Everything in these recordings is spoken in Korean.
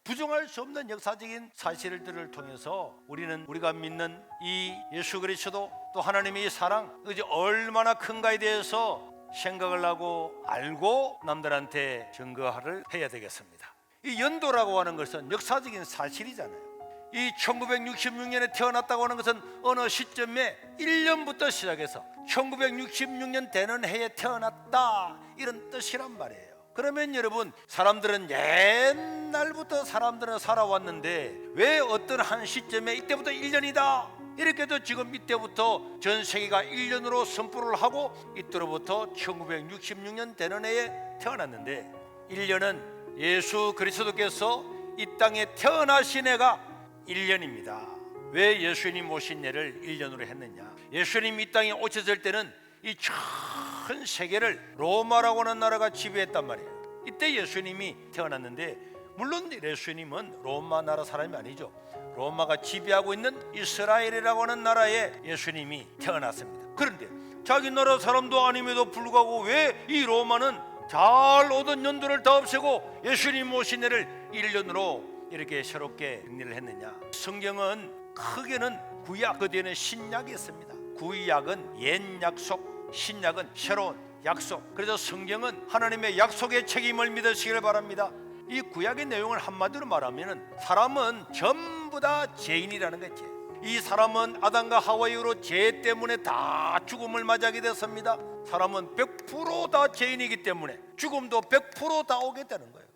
부정할 수 없는 역사적인 사실들을 통해서 우리가 믿는 이 예수 그리스도, 또 하나님의 이 사랑, 이제 얼마나 큰가에 대해서 생각을 하고 알고 남들한테 증거를 해야 되겠습니다. 이 연도라고 하는 것은 역사적인 사실이잖아요. 이 1966년에 태어났다고 하는 것은 어느 시점에 1년부터 시작해서 1966년 되는 해에 태어났다, 이런 뜻이란 말이에요. 그러면 여러분, 사람들은 옛날부터 살아왔는데 왜 어떤 한 시점에 이때부터 1년이다 이렇게도 지금 이때부터 전 세계가 1년으로 선포를 하고 이때로부터 1966년 되는 해에 태어났는데, 1년은 예수 그리스도께서 이 땅에 태어나신 해가 1년입니다. 왜 예수님 오신 해를 1년으로 했느냐? 예수님 이 땅에 오셨을 때는 이 전 세계를 로마라고 하는 나라가 지배했단 말이에요. 이때 예수님이 태어났는데, 물론 예수님은 로마 나라 사람이 아니죠. 로마가 지배하고 있는 이스라엘이라고 하는 나라에 예수님이 태어났습니다. 그런데 자기 나라 사람도 아님에도 불구하고 왜 이 로마는 잘 오던 연도를 다 없애고 예수님 오신 해를 1년으로 이렇게 새롭게 정리를 했느냐? 성경은 크게는 구약, 그 뒤에는 신약이 있습니다. 구약은 옛 약속, 신약은 새로운 약속. 그래서 성경은 하나님의 약속의 책임을 믿으시길 바랍니다. 이 구약의 내용을 한마디로 말하면 사람은 전부 다 죄인이라는 거지. 이 사람은 아담과 하와 이후로 죄 때문에 다 죽음을 맞이하게 됐습니다. 사람은 100% 다 죄인이기 때문에 죽음도 100% 다 오게 되는 거예요.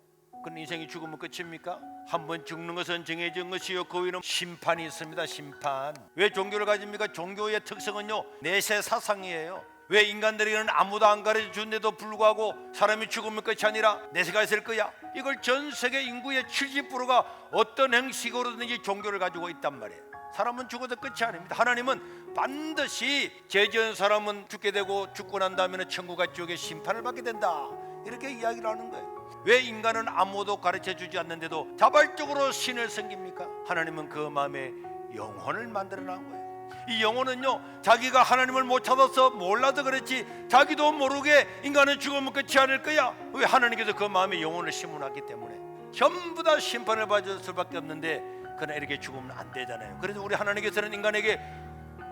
그럼 인생이 죽으면 끝입니까? 한번 죽는 것은 정해진 것이요, 그 위는 심판이 있습니다. 심판. 왜 종교를 가집니까? 종교의 특성은요, 내세 사상이에요. 왜 인간들에게는 아무도 안 가르쳐 준데도 불구하고 사람이 죽으면 끝이 아니라 내세가 있을 거야? 이걸 전 세계 인구의 70%가 어떤 형식으로든지 종교를 가지고 있단 말이에요. 사람은 죽어도 끝이 아닙니다. 하나님은 반드시 죄 지은 사람은 죽게 되고 죽고 난 다음에는 천국과 지옥의 심판을 받게 된다, 이렇게 이야기를 하는 거예요. 왜 인간은 아무도 가르쳐 주지 않는데도 자발적으로 신을 섬깁니까? 하나님은 그 마음에 영혼을 만들어 놓은 거예요. 이 영혼은요, 자기가 하나님을 못 찾아서 몰라도 그렇지 자기도 모르게 인간은 죽으면 끝이 아닐 거야. 왜? 하나님께서 그 마음에 영혼을 심어놨기 때문에 전부 다 심판을 받을 수밖에 없는데, 그러나 이렇게 죽으면 안 되잖아요. 그래서 우리 하나님께서는 인간에게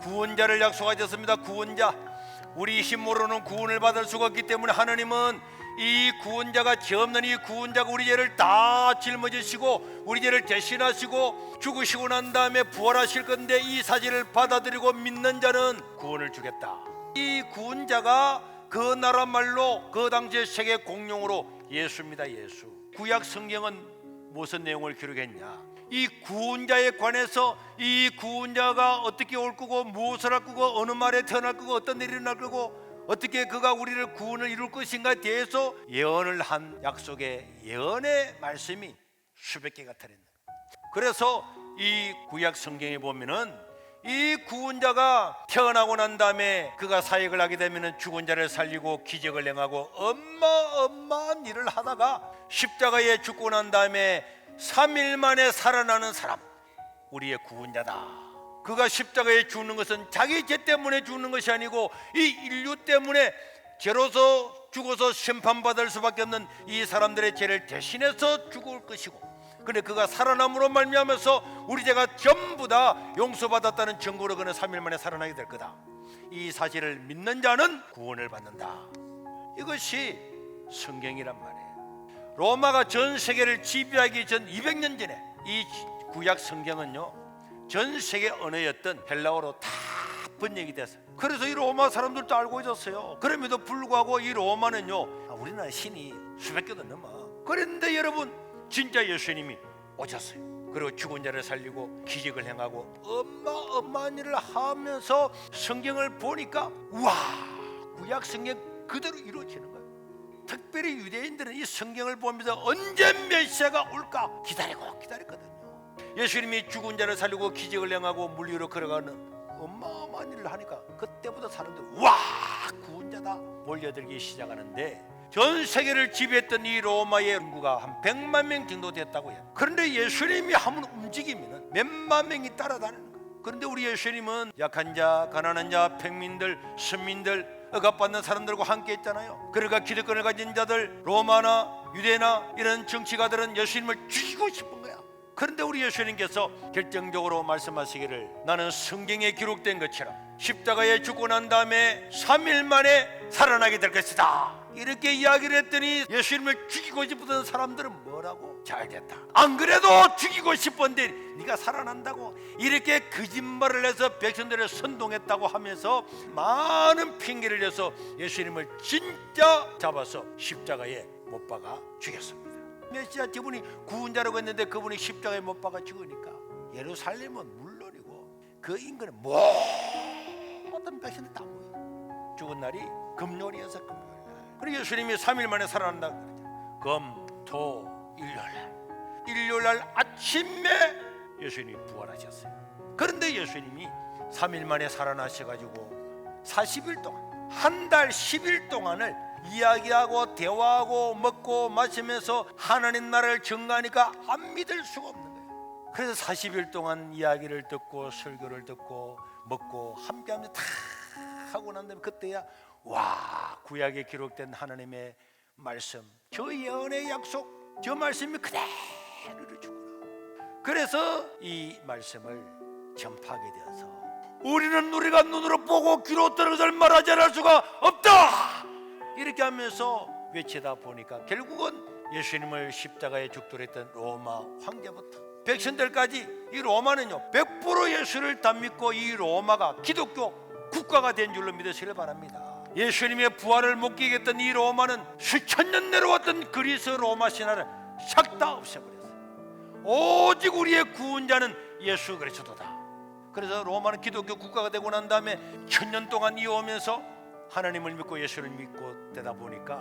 구원자를 약속하셨습니다. 구원자. 우리 힘으로는 구원을 받을 수가 없기 때문에 하나님은 이 구원자가, 죄 없는 이 구원자가 우리 죄를 다 짊어지시고 우리 죄를 대신하시고 죽으시고 난 다음에 부활하실 건데, 이 사실을 받아들이고 믿는 자는 구원을 주겠다. 이 구원자가 그 나라 말로 그 당시의 세계 공용어로 예수입니다. 예수. 구약 성경은 무슨 내용을 기록했냐? 이 구원자에 관해서 이 구원자가 어떻게 올 거고 무엇을 할 거고 어느 말에 태어날 거고 어떤 일이 일어날 거고 어떻게 그가 우리를 구원을 이룰 것인가에 대해서 예언을 한 약속의 예언의 말씀이 수백 개가 들어있는. 그래서 이 구약 성경에 보면은 이 구원자가 태어나고 난 다음에 그가 사역을 하게 되면은 죽은 자를 살리고 기적을 행하고 어마어마한 일을 하다가 십자가에 죽고 난 다음에 3일 만에 살아나는 사람, 우리의 구원자다. 그가 십자가에 죽는 것은 자기 죄 때문에 죽는 것이 아니고 이 인류 때문에 죄로서 죽어서 심판받을 수밖에 없는 이 사람들의 죄를 대신해서 죽을 것이고, 근데 그가 살아남으로 말미암아서 우리 죄가 전부 다 용서받았다는 증거로 그는 3일 만에 살아나게 될 거다. 이 사실을 믿는 자는 구원을 받는다. 이것이 성경이란 말이에요. 로마가 전 세계를 지배하기 전 200년 전에 이 구약 성경은요, 전 세계 언어였던 헬라어로 다 번역이 됐어요. 그래서 이 로마 사람들도 알고 있었어요. 그럼에도 불구하고 이 로마는요, 우리나라 신이 수백 개도 넘어. 그런데 여러분, 진짜 예수님이 오셨어요. 그리고 죽은 자를 살리고 기적을 행하고 어마어마한 일을 하면서 성경을 보니까 우와, 구약 성경 그대로 이루어지는 거예요. 특별히 유대인들은 이 성경을 보면서 언제 메시아가 올까 기다리고 기다렸거든요. 예수님이 죽은 자를 살리고 기적을 행하고 물 위로 걸어가는 어마어마한 일을 하니까 그때부터 사람들 와, 구원자다 몰려들기 시작하는데, 전 세계를 지배했던 이 로마의 인구가 한 100만 명 정도 됐다고 해요. 그런데 예수님이 한번 움직이면 몇만 명이 따라다니는 거예요. 그런데 우리 예수님은 약한 자, 가난한 자, 평민들, 선민들, 억압받는 사람들과 함께 했잖아요. 그러니까 기득권을 가진 자들, 로마나 유대나 이런 정치가들은 예수님을 죽이고 싶은 거야. 그런데 우리 예수님께서 결정적으로 말씀하시기를 나는 성경에 기록된 것처럼 십자가에 죽고 난 다음에 3일 만에 살아나게 될 것이다, 이렇게 이야기를 했더니 예수님을 죽이고 싶었던 사람들은 뭐라고? 잘 됐다, 안 그래도 죽이고 싶었는데 네가 살아난다고, 이렇게 거짓말을 해서 백성들을 선동했다고 하면서 많은 핑계를 내서 예수님을 진짜 잡아서 십자가에 못 박아 죽였습니다. 메시아 저분이 구원자라고 했는데 그분이 십자가에 못 박아 죽으니까 예루살렘은 물론이고 그 인근의 모든 백성들 다 모여 죽은 날이 금요일이어서 금요일. 그리고 예수님이 3일 만에 살아난다고 그러죠. 금, 토, 일요일 날 아침에 예수님이 부활하셨어요. 그런데 예수님이 3일 만에 살아나셔가지고 40일 동안, 한 달 10일 동안을 이야기하고 대화하고 먹고 마시면서 하나님 나라를 증거하니까 안 믿을 수가 없는 거예요. 그래서 40일 동안 이야기를 듣고 설교를 듣고 먹고 함께하면서 다 하고 난 다음에 그때야 와, 구약에 기록된 하나님의 말씀, 저 예언의 약속, 저 말씀이 그대로 이루어지구나. 그래서 이 말씀을 전파하게 되어서 우리가 눈으로 보고 귀로 들은 것을 말하지 않을 수가 없다, 이렇게 하면서 외치다 보니까 결국은 예수님을 십자가에 죽도록 로마 황제부터 백성들까지, 이 로마는요 100% 예수를 다 믿고 이 로마가 기독교 국가가 된 줄로 믿으시길 바랍니다. 예수님의 부활을 목격했던 이 로마는 수천 년 내려왔던 그리스 로마 신화를 싹 다 없애버렸어요. 오직 우리의 구원자는 예수 그리스도다. 그래서 로마는 기독교 국가가 되고 난 다음에 1000년 동안 이어오면서 하나님을 믿고 예수를 믿고 되다 보니까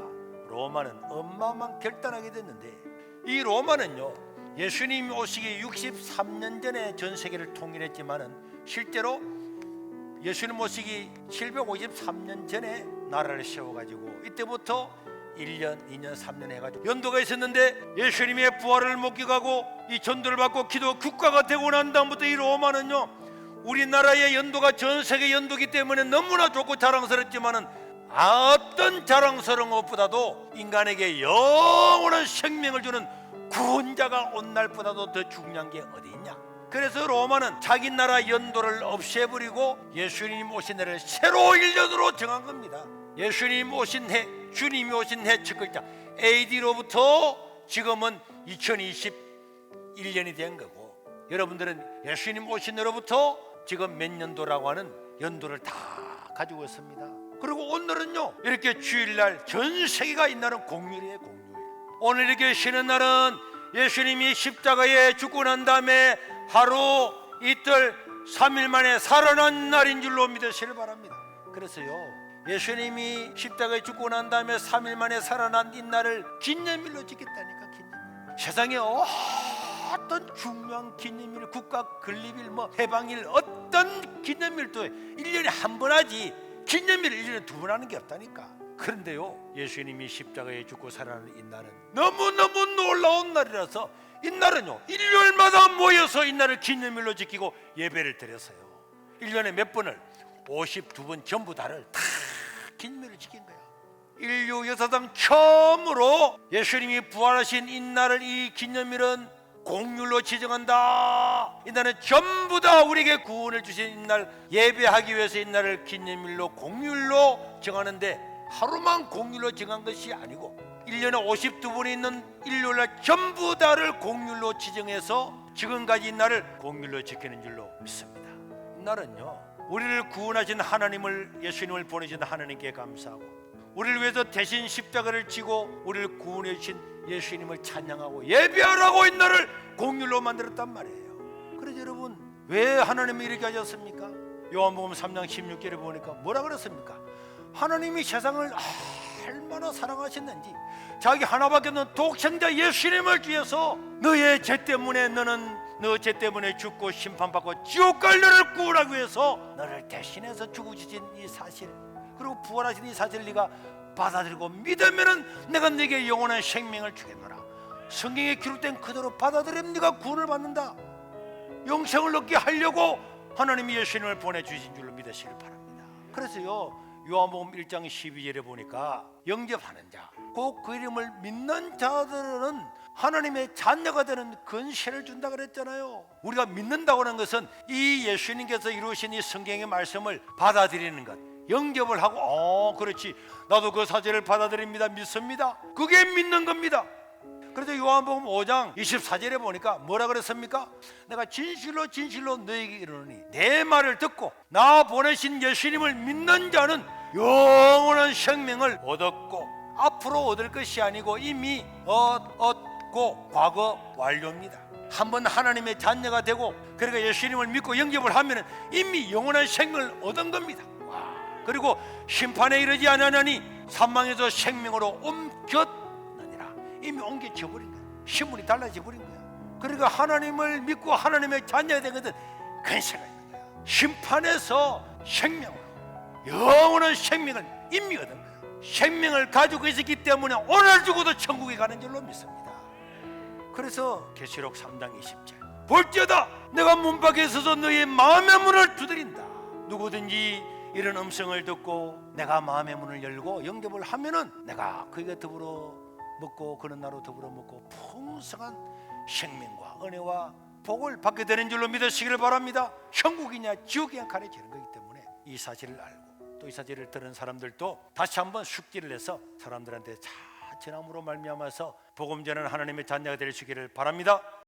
로마는 어마어마한 결단하게 됐는데, 이 로마는요 예수님이 오시기 63년 전에 전 세계를 통일했지만은 실제로 예수님 오시기 753년 전에 나라를 세워가지고 이때부터 1년, 2년, 3년 해가지고 연도가 있었는데, 예수님의 부활을 목격하고 이 전도를 받고 기도 국가가 되고 난 다음부터 이 로마는요 우리나라의 연도가 전 세계 연도기 때문에 너무나 좋고 자랑스럽지만은 어떤 자랑스러운 것보다도 인간에게 영원한 생명을 주는 구원자가 온 날보다도 더 중요한 게 어디 있냐. 그래서 로마는 자기 나라 연도를 없애버리고 예수님 오신 해를 새로 1년으로 정한 겁니다. 예수님 오신 해, 주님이 오신 해 첫 글자 AD로부터 지금은 2021년이 된 거고, 여러분들은 예수님 오신 해로부터 지금 몇 년도라고 하는 연도를 다 가지고 있습니다. 그리고 오늘은요 이렇게 주일날 전 세계가 있는 공휴일이에요. 공휴일. 오늘 이렇게 쉬는 날은 예수님이 십자가에 죽고 난 다음에 하루 이틀 3일 만에 살아난 날인 줄로 믿으시길 바랍니다. 그래서요 예수님이 십자가에 죽고 난 다음에 3일 만에 살아난 이 날을 기념일로 지켰다니까. 기념일. 세상에 어떤 중요한 기념일, 국가 건립일, 해방일, 어떤 기념일도 1년에 한 번 하지 기념일을 1년에 2번 하는 게 없다니까. 그런데요 예수님이 십자가에 죽고 살아나는 이 날은 너무너무 놀라운 날이라서 이 날은요 일요일마다 모여서 이 날을 기념일로 지키고 예배를 드렸어요. 1년에 몇 번을? 52번 전부 다를 다 기념일을 지킨 거야. 인류 역사상 처음으로 예수님이 부활하신 이 날을, 이 기념일은 공휴일로 지정한다. 이 날은 전부 다 우리에게 구원을 주신 이 날, 예배하기 위해서 이 날을 기념일로 공휴일로 정하는데, 하루만 공휴일로 정한 것이 아니고 1년에 52번이 있는 일요일날 전부 다를 공휴일로 지정해서 지금까지 이 날을 공휴일로 지키는 줄로 믿습니다. 이 날은요 우리를 구원하신 하나님을, 예수님을 보내신 하나님께 감사하고, 우리를 위해서 대신 십자가를 지고 우리를 구원해 주신 예수님을 찬양하고 예배하라고 이 날을 공휴일로 만들었단 말이에요. 그래서 여러분, 왜 하나님이 이렇게 하셨습니까? 요한복음 3장 16절에 보니까 뭐라 그랬습니까? 하나님이 세상을 얼마나 사랑하셨는지 자기 하나밖에 없는 독생자 예수님을 위해서 너의 죄 때문에, 너는 너 죄 때문에 죽고 심판받고 지옥 갈 너를 구원하기 위해서 너를 대신해서 죽으신 이 사실, 그리고 부활하신 이 사실을 네가 받아들이고 믿으면은 내가 네게 영원한 생명을 주겠노라. 성경에 기록된 그대로 받아들이면 네가 구원을 받는다. 영생을 얻게 하려고 하나님이 예수님을 보내주신 줄로 믿으시길 바랍니다. 그래서요 요한복음 1장 12절에 보니까 영접하는 자, 꼭 그 이름을 믿는 자들은 하나님의 자녀가 되는 권세를 준다 그랬잖아요. 우리가 믿는다고 하는 것은 이 예수님께서 이루신 이 성경의 말씀을 받아들이는 것, 영접을 하고 그렇지, 나도 그 사실을 받아들입니다, 믿습니다, 그게 믿는 겁니다. 그래서 요한복음 5장 24절에 보니까 뭐라 그랬습니까? 내가 진실로 진실로 너에게 이르노니 내 말을 듣고 나 보내신 예수님을 믿는 자는 영원한 생명을 얻었고 앞으로 얻을 것이 아니고 이미 얻고 과거 완료입니다. 한번 하나님의 자녀가 되고 그러니까 예수님을 믿고 영접을 하면 이미 영원한 생명을 얻은 겁니다. 그리고 심판에 이르지 않으니 사망에서 생명으로 옮겼느니라. 이미 옮겨져 버린 거야. 신분이 달라져 버린 거야. 그러니까 하나님을 믿고 하나님의 자녀가 된 것은 권세가 있는 거야. 심판에서 생명으로 영원한 생명을 이미 얻은 거야. 생명을 가지고 있었기 때문에 오늘 죽어도 천국에 가는 줄로 믿습니다. 그래서 계시록 3장 20절 볼지어다 내가 문 밖에 서서 너의 마음의 문을 두드린다. 누구든지 이런 음성을 듣고 내가 마음의 문을 열고 영접을 하면은 내가 그에게 더불어 먹고 그는 나로 더불어 먹고 풍성한 생명과 은혜와 복을 받게 되는 줄로 믿으시기를 바랍니다. 천국이냐 지옥이냐 가려지는 거기 때문에 이 사실을 알고 또 이 사실을 들은 사람들도 다시 한번 숙지를 해서 사람들한테 잘 전함으로 말미암아서 복음 전하는 하나님의 자녀가 되시기를 바랍니다.